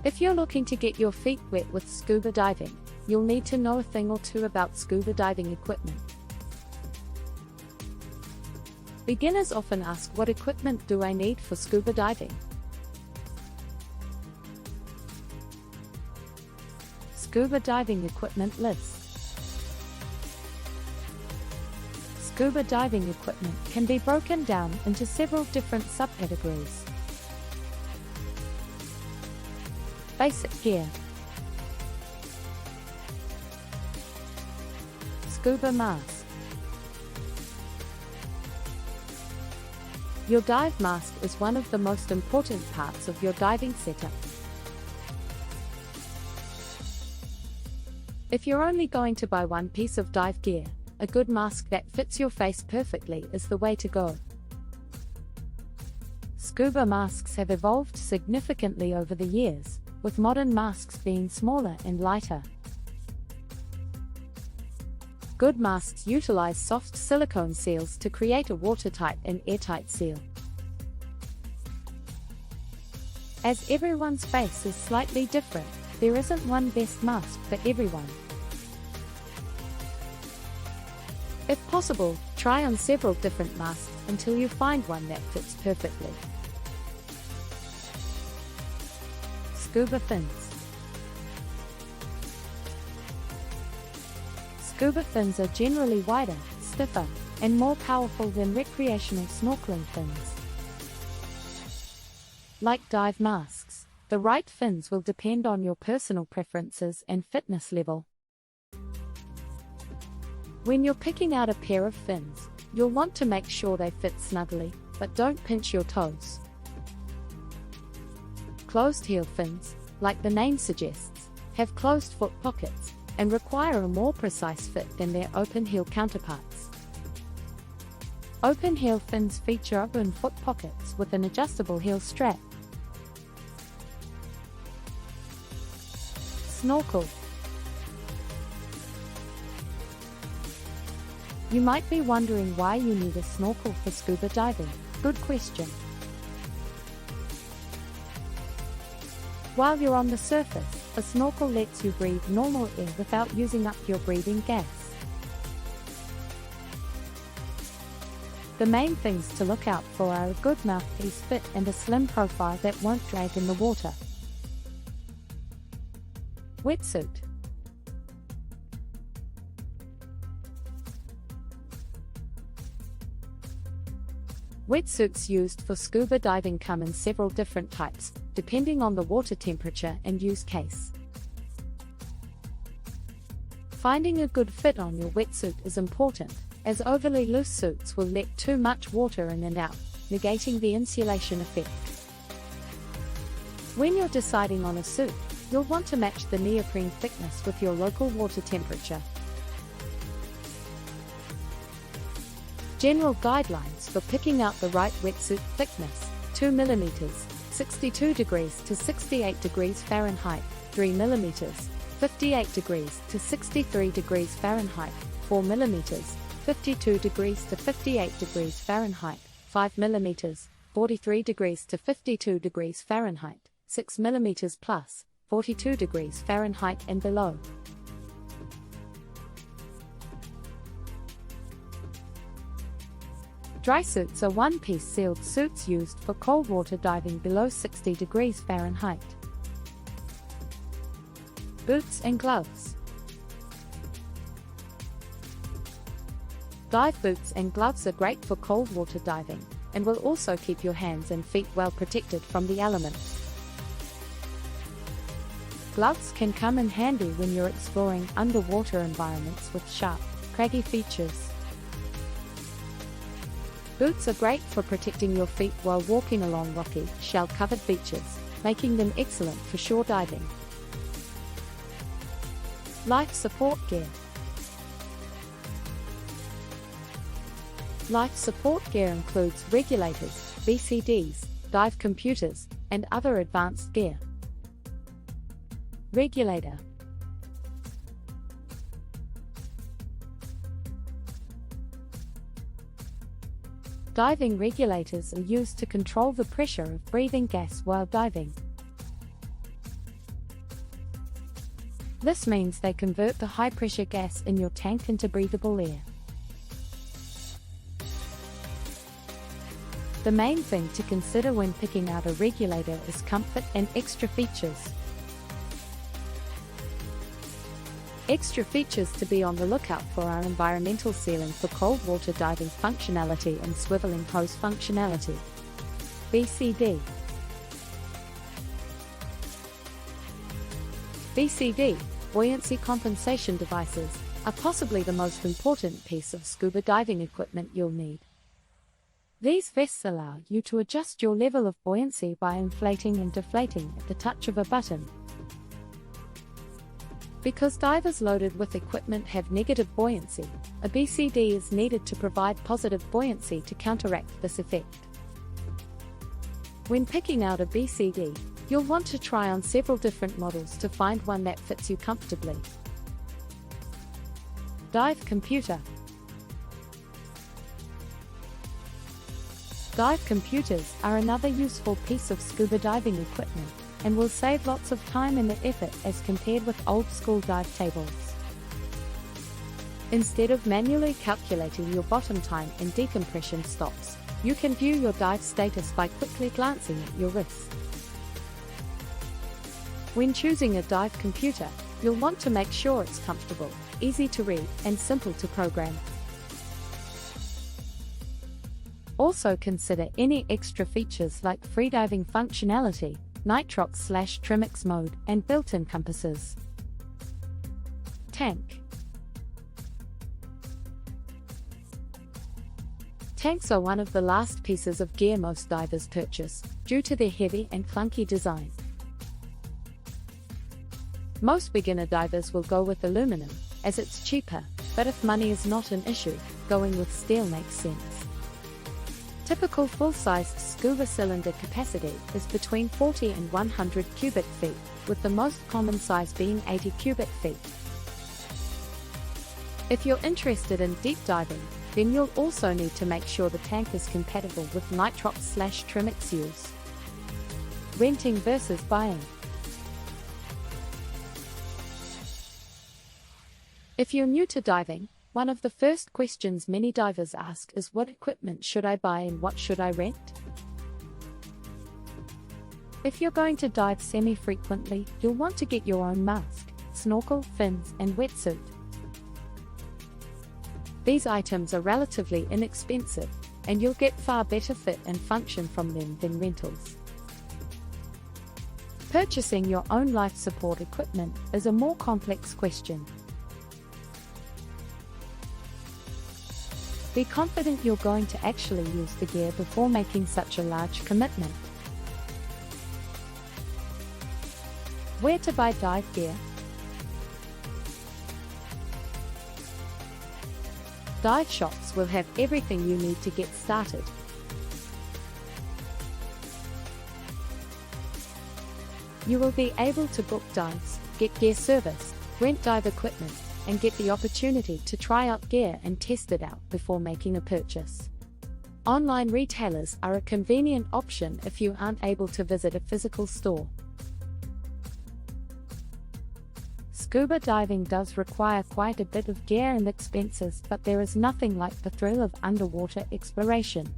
If you're looking to get your feet wet with scuba diving, you'll need to know a thing or two about scuba diving equipment. Beginners often ask, what equipment do I need for scuba diving? Scuba diving equipment list. Scuba diving equipment can be broken down into several different subcategories. Basic gear. Scuba mask. Your dive mask is one of the most important parts of your diving setup. If you're only going to buy one piece of dive gear, a good mask that fits your face perfectly is the way to go. Scuba masks have evolved significantly over the years, with modern masks being smaller and lighter. Good masks utilize soft silicone seals to create a watertight and airtight seal. As everyone's face is slightly different, there isn't one best mask for everyone. If possible, try on several different masks until you find one that fits perfectly. Scuba fins. Scuba fins are generally wider, stiffer, and more powerful than recreational snorkeling fins. Like dive masks, the right fins will depend on your personal preferences and fitness level. When you're picking out a pair of fins, you'll want to make sure they fit snugly, but don't pinch your toes. Closed heel fins, like the name suggests, have closed foot pockets and require a more precise fit than their open heel counterparts. Open heel fins feature open foot pockets with an adjustable heel strap. Snorkel. You might be wondering why you need a snorkel for scuba diving. Good question. While you're on the surface, a snorkel lets you breathe normal air without using up your breathing gas. The main things to look out for are a good mouthpiece fit and a slim profile that won't drag in the water. Wetsuit. Wetsuits used for scuba diving come in several different types, depending on the water temperature and use case. Finding a good fit on your wetsuit is important, as overly loose suits will let too much water in and out, negating the insulation effect. When you're deciding on a suit, you'll want to match the neoprene thickness with your local water temperature. General guidelines for picking out the right wetsuit thickness: 2 mm, 62 degrees to 68 degrees Fahrenheit, 3 mm, 58 degrees to 63 degrees Fahrenheit, 4 mm, 52 degrees to 58 degrees Fahrenheit, 5 mm, 43 degrees to 52 degrees Fahrenheit, 6 mm plus, 42 degrees Fahrenheit and below. Dry suits are one-piece sealed suits used for cold water diving below 60 degrees Fahrenheit. Boots and gloves. Dive boots and gloves are great for cold water diving, and will also keep your hands and feet well protected from the elements. Gloves can come in handy when you're exploring underwater environments with sharp, craggy features. Boots are great for protecting your feet while walking along rocky, shell-covered beaches, making them excellent for shore diving. Life support gear. Life support gear includes regulators, BCDs, dive computers, and other advanced gear. Regulator. Diving regulators are used to control the pressure of breathing gas while diving. This means they convert the high-pressure gas in your tank into breathable air. The main thing to consider when picking out a regulator is comfort and extra features. Extra features to be on the lookout for are environmental sealing for cold water diving functionality and swiveling hose functionality. BCD. BCD, buoyancy compensation devices, are possibly the most important piece of scuba diving equipment you'll need. These vests allow you to adjust your level of buoyancy by inflating and deflating at the touch of a button. Because divers loaded with equipment have negative buoyancy, a BCD is needed to provide positive buoyancy to counteract this effect. When picking out a BCD, you'll want to try on several different models to find one that fits you comfortably. Dive computer. Dive computers are another useful piece of scuba diving equipment, and will save lots of time and effort as compared with old-school dive tables. Instead of manually calculating your bottom time and decompression stops, you can view your dive status by quickly glancing at your wrist. When choosing a dive computer, you'll want to make sure it's comfortable, easy to read, and simple to program. Also consider any extra features like freediving functionality, nitrox/trimix mode, and built-in compasses. Tank. Tanks are one of the last pieces of gear most divers purchase, due to their heavy and clunky design. Most beginner divers will go with aluminum, as it's cheaper, but if money is not an issue, going with steel makes sense. Typical full-sized scuba cylinder capacity is between 40 and 100 cubic feet, with the most common size being 80 cubic feet. If you're interested in deep diving, then you'll also need to make sure the tank is compatible with nitrox/trimix use. Renting versus buying. If you're new to diving, one of the first questions many divers ask is, what equipment should I buy and what should I rent? If you're going to dive semi-frequently, you'll want to get your own mask, snorkel, fins, and wetsuit. These items are relatively inexpensive, and you'll get far better fit and function from them than rentals. Purchasing your own life support equipment is a more complex question. Be confident you're going to actually use the gear before making such a large commitment. Where to buy dive gear? Dive shops will have everything you need to get started. You will be able to book dives, get gear service, rent dive equipment, and get the opportunity to try out gear and test it out before making a purchase. Online retailers are a convenient option if you aren't able to visit a physical store. Scuba diving does require quite a bit of gear and expenses, but there is nothing like the thrill of underwater exploration.